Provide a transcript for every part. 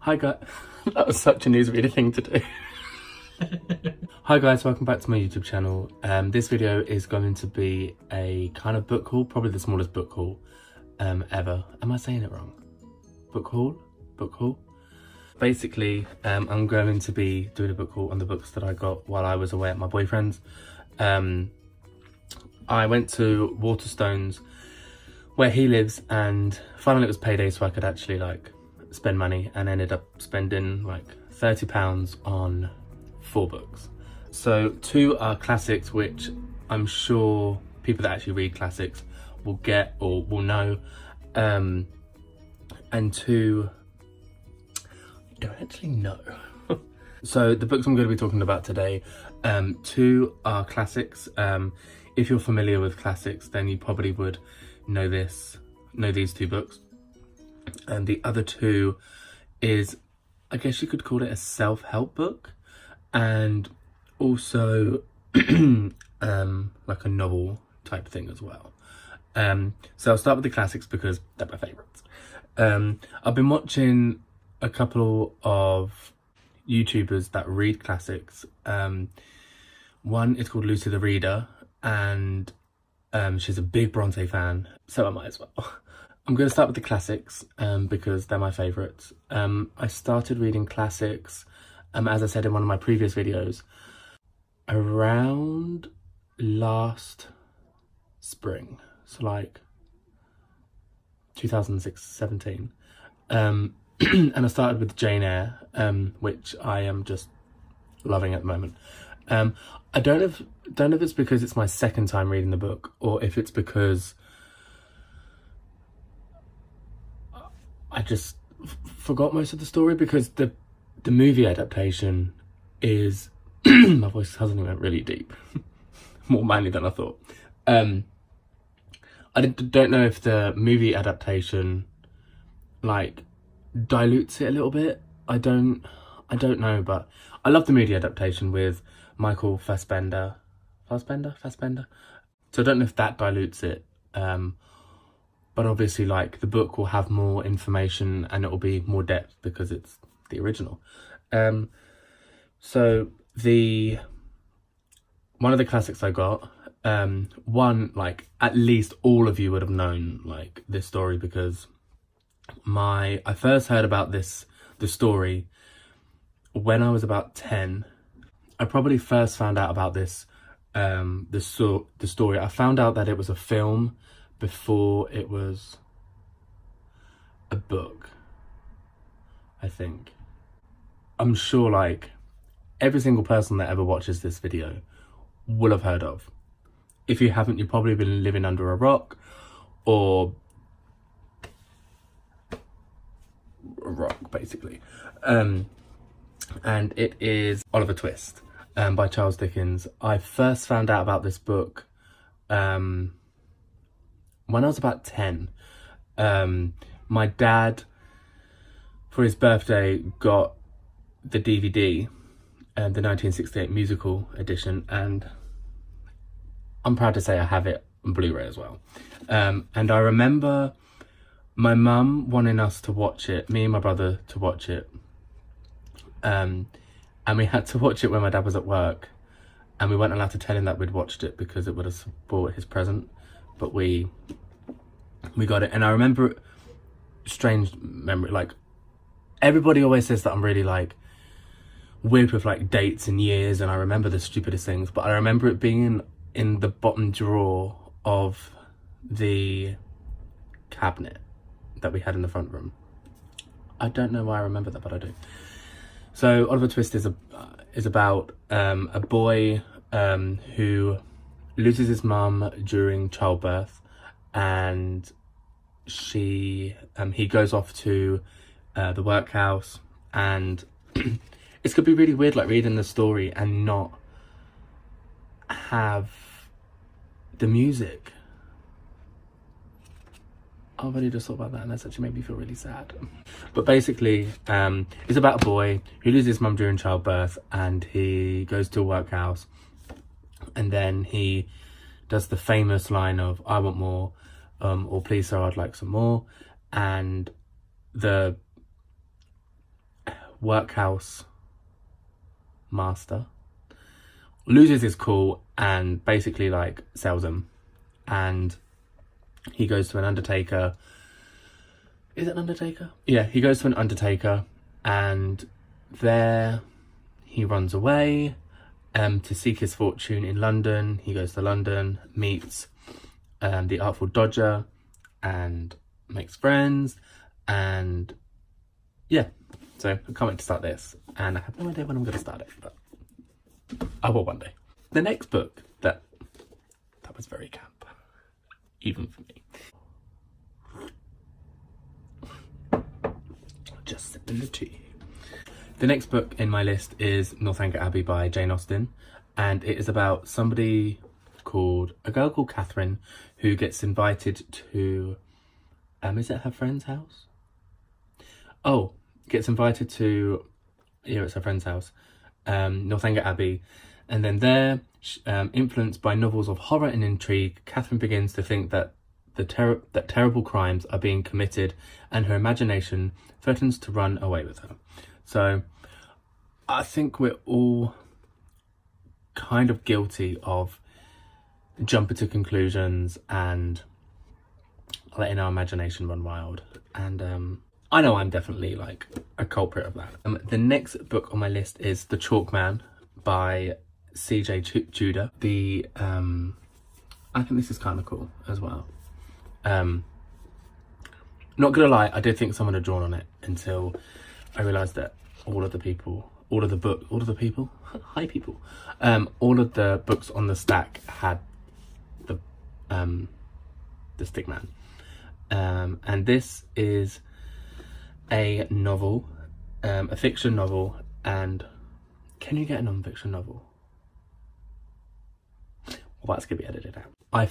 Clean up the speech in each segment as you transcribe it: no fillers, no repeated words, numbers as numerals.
Hi guys, that was such a newsreader thing to do. Hi guys, welcome back to my YouTube channel. This video is going to be a kind of book haul, probably the smallest book haul ever. Am I saying it wrong? Book haul? Book haul? Basically, I'm going to be doing a book haul on the books that I got while I was away at my boyfriend's. I went to Waterstones where he lives, and finally it was payday so I could actually like spend money, and ended up spending like £30 on 4 books. So 2 are classics, which I'm sure people that actually read classics will get or will know, and 2 I don't actually know. So the books I'm going to be talking about today, 2 are classics. If you're familiar with classics, then you probably would know these 2 books. And the other 2 is, I guess you could call it a self-help book, and also like a novel type thing as well. So I'll start with the classics because they're my favourites. I've been watching a couple of YouTubers that read classics. One is called Lucy the Reader, and she's a big Bronte fan, so am I as well. I'm going to start with the classics because they're my favourites. I started reading classics, as I said in one of my previous videos, around last spring, so like 2016-17. And I started with Jane Eyre, which I am just loving at the moment. I don't know if it's because it's my second time reading the book, or if it's because I just forgot most of the story, because the movie adaptation is my voice suddenly went really deep, more manly than I thought. I don't know if the movie adaptation like dilutes it a little bit. I don't know, but I love the movie adaptation with Michael Fassbender. So I don't know if that dilutes it, but obviously like the book will have more information and it will be more depth because it's the original. So one of the classics I got, one, like at least all of you would have known like this story, because I first heard about the story when I was about 10. I probably first found out about this the story. I found out that it was a film before it was a book, I think. I'm sure like every single person that ever watches this video will have heard of. If you haven't, you've probably been living under a rock, or a rock basically. And it is Oliver Twist, by Charles Dickens. I first found out about this book when I was about 10. My dad, for his birthday, got the DVD, the 1968 musical edition, and I'm proud to say I have it on Blu-ray as well. And I remember my mum wanting us to watch it, me and my brother to watch it, and we had to watch it when my dad was at work, and we weren't allowed to tell him that we'd watched it because it would have spoiled his present, but we got it. And I remember, strange memory, like everybody always says that I'm really like weird with like dates and years, and I remember the stupidest things, but I remember it being in the bottom drawer of the cabinet that we had in the front room. I don't know why I remember that, but I do. So Oliver Twist is about a boy who loses his mum during childbirth, and he goes off to the workhouse, and it's gonna be really weird like reading the story and not have the music. I've already just thought about that, and that's actually made me feel really sad. But basically, it's about a boy who loses his mum during childbirth, and he goes to a workhouse, and then he does the famous line of "I want more," or "Please sir, I'd like some more," and the workhouse master loses his cool and basically like sells him, and he goes to an undertaker. Is it an undertaker? Yeah, he goes to an undertaker, and there he runs away to seek his fortune in London. He goes to London, meets the Artful Dodger, and makes friends, and yeah, so I can't wait to start this, and I have no idea when I'm going to start it, but I will one day. The next book that was very camp, even for me. Just sipping the tea. The next book in my list is Northanger Abbey by Jane Austen, and it is about a girl called Catherine, who gets invited to, is it her friend's house? Oh, gets invited to, yeah, it's her friend's house, Northanger Abbey, and then there, influenced by novels of horror and intrigue, Catherine begins to think that that terrible crimes are being committed, and her imagination threatens to run away with her. So I think we're all kind of guilty of jumping to conclusions and letting our imagination run wild, and I know I'm definitely like a culprit of that. The next book on my list is The Chalk Man by C.J. Tudor. I think this is kind of cool as well. Not gonna lie, I did think someone had drawn on it until I realised that all of the books on the stack had the stick man. And this is a novel, a fiction novel, and can you get a non-fiction novel? Well, that's gonna be edited out. I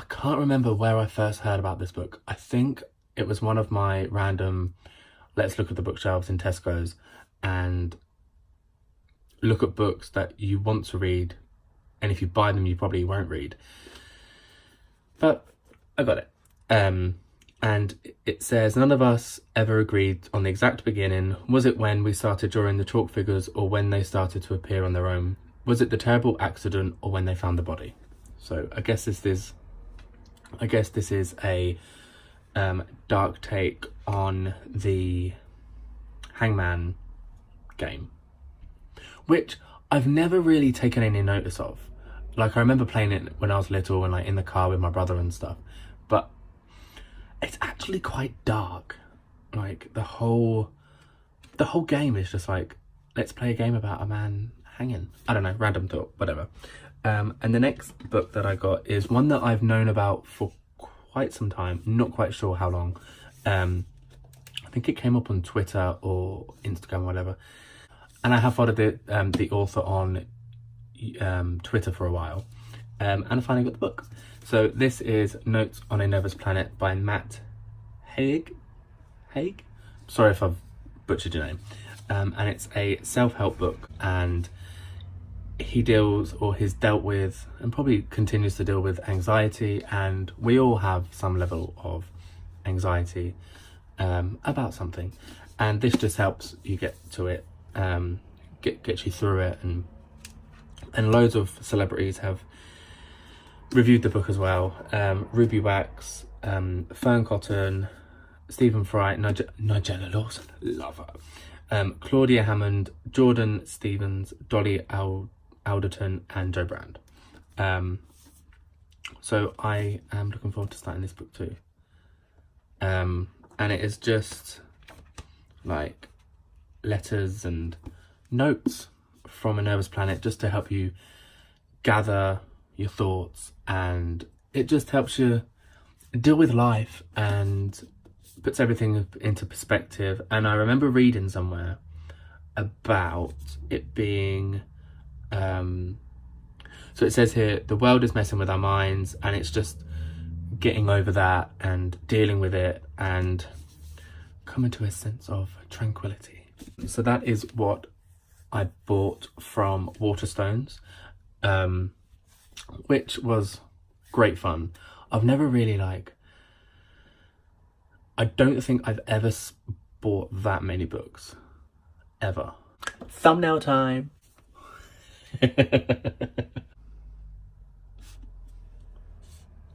can't remember where I first heard about this book. I think it was one of my random let's look at the bookshelves in Tesco's and look at books that you want to read, and if you buy them you probably won't read. But I got it. And it says, none of us ever agreed on the exact beginning. Was it when we started drawing the chalk figures, or when they started to appear on their own? Was it the terrible accident, or when they found the body? So I guess this is a dark take on the Hangman game, which I've never really taken any notice of. Like, I remember playing it when I was little and like in the car with my brother and stuff, but it's actually quite dark. Like the whole game is just like, let's play a game about a man hanging. I don't know, random thought, whatever. And the next book that I got is one that I've known about for quite some time, not quite sure how long. I think it came up on Twitter or Instagram or whatever, and I have followed the author on Twitter for a while, and I finally got the book. So this is Notes on a Nervous Planet by Matt Haig. Sorry if I've butchered your name. And it's a self-help book, and he has dealt with and probably continues to deal with anxiety, and we all have some level of anxiety about something, and this just helps you get to it, gets you through it, and loads of celebrities have reviewed the book as well. Ruby Wax, Fern Cotton, Stephen Fry, Nigella Lawson, love her, Claudia Hammond, Jordan Stevens, Dolly Alderton, and Joe Brand. So I am looking forward to starting this book too. And it is just like letters and notes from a nervous planet, just to help you gather your thoughts, and it just helps you deal with life and puts everything into perspective. And I remember reading somewhere about it being so it says here, the world is messing with our minds, and it's just getting over that and dealing with it and coming to a sense of tranquility. So that is what I bought from Waterstones, which was great fun. I've never really I don't think I've ever bought that many books ever. Thumbnail time.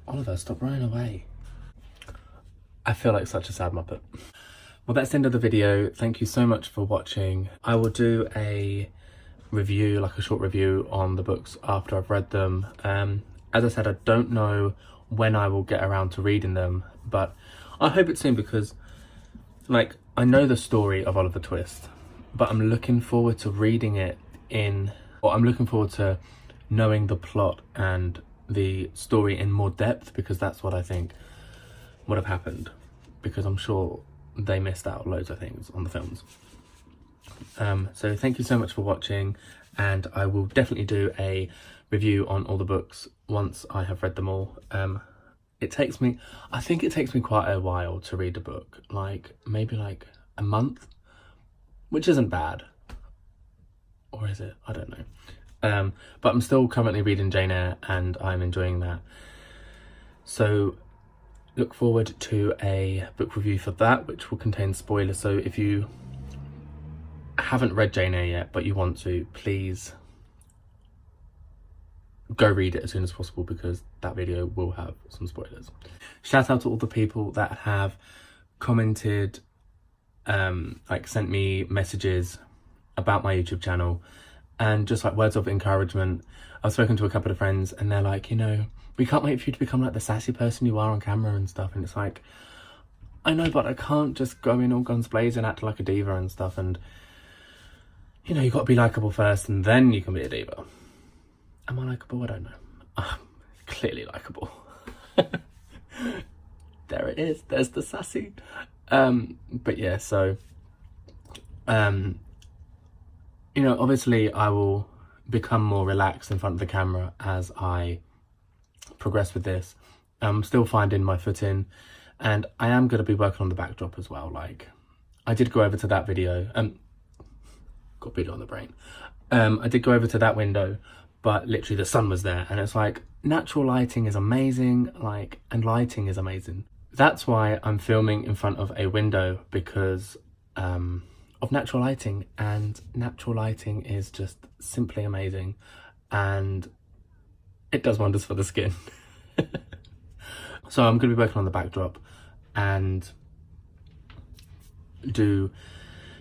Oliver, stop running away. I feel like such a sad muppet. Well, that's the end of the video. Thank you so much for watching. I will do a review, like a short review on the books after I've read them. As I said, I don't know when I will get around to reading them, but I hope it's soon because, like, I know the story of Oliver Twist, but I'm looking forward to reading it I'm looking forward to knowing the plot and the story in more depth, because that's what I think would have happened, because I'm sure they missed out loads of things on the films. So thank you so much for watching, and I will definitely do a review on all the books once I have read them all. I think it takes me quite a while to read a book, like maybe like a month, which isn't bad. Or is it? I don't know. But I'm still currently reading Jane Eyre and I'm enjoying that. So look forward to a book review for that, which will contain spoilers. So if you haven't read Jane Eyre yet, but you want to, please go read it as soon as possible, because that video will have some spoilers. Shout out to all the people that have commented, like sent me messages about my YouTube channel and just like words of encouragement. I've spoken to a couple of friends and they're like, you know, we can't wait for you to become like the sassy person you are on camera and stuff. And it's like, I know, but I can't just go in all guns blazing, act like a diva and stuff. And, you know, you got to be likable first and then you can be a diva. Am I likable? I don't know. Clearly likable. There it is. There's the sassy. But yeah, so, you know, obviously I will become more relaxed in front of the camera as I progress with this. I'm still finding my footing, and I am going to be working on the backdrop as well. Like, I did go over to that video, got video on the brain. I did go over to that window, but literally the sun was there, and it's like, natural lighting is amazing, like, and lighting is amazing. That's why I'm filming in front of a window, because of natural lighting, and natural lighting is just simply amazing and it does wonders for the skin. So I'm going to be working on the backdrop and do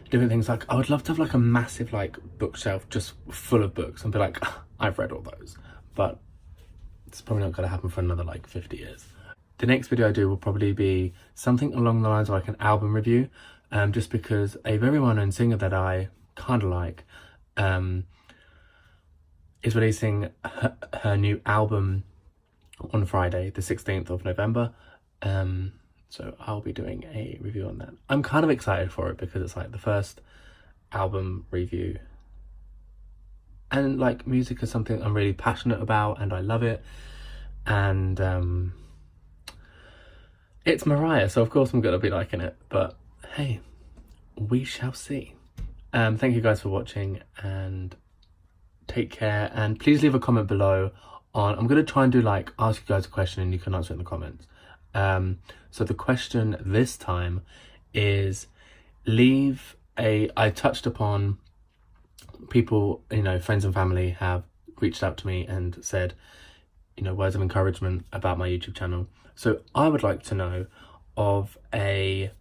different things. Like, I would love to have like a massive like bookshelf just full of books and be like, I've read all those, but it's probably not going to happen for another like 50 years. The next video I do will probably be something along the lines of like an album review, just because a very well-known singer that I kind of like is releasing her new album on Friday, the 16th of November. So I'll be doing a review on that. I'm kind of excited for it because it's like the first album review. And like, music is something I'm really passionate about and I love it. And it's Mariah, so of course I'm going to be liking it. But hey, we shall see. Thank you guys for watching and take care. And please leave a comment below on, I'm going to try and do like, ask you guys a question and you can answer it in the comments. So the question this time is, I touched upon people, you know, friends and family have reached out to me and said, you know, words of encouragement about my YouTube channel. So I would like to know of a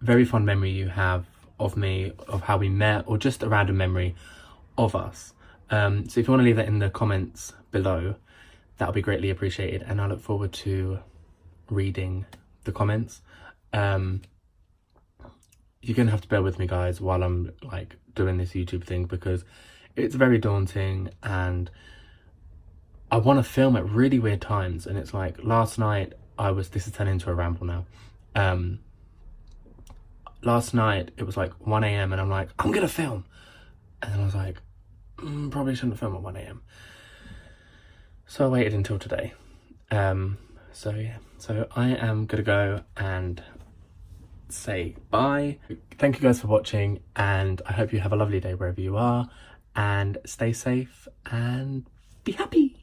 very fond memory you have of me, of how we met, or just a random memory of us. So if you want to leave that in the comments below, that would be greatly appreciated, and I look forward to reading the comments. You're gonna have to bear with me, guys, while I'm like doing this YouTube thing, because it's very daunting and I want to film at really weird times. And it's like, last night this is turning into a ramble now. Last night it was like 1 AM and I'm like, I'm gonna film, and then I was like, probably shouldn't film at 1 AM. So I waited until today. So yeah, so I am gonna go and say bye. Thank you guys for watching, and I hope you have a lovely day wherever you are, and stay safe and be happy.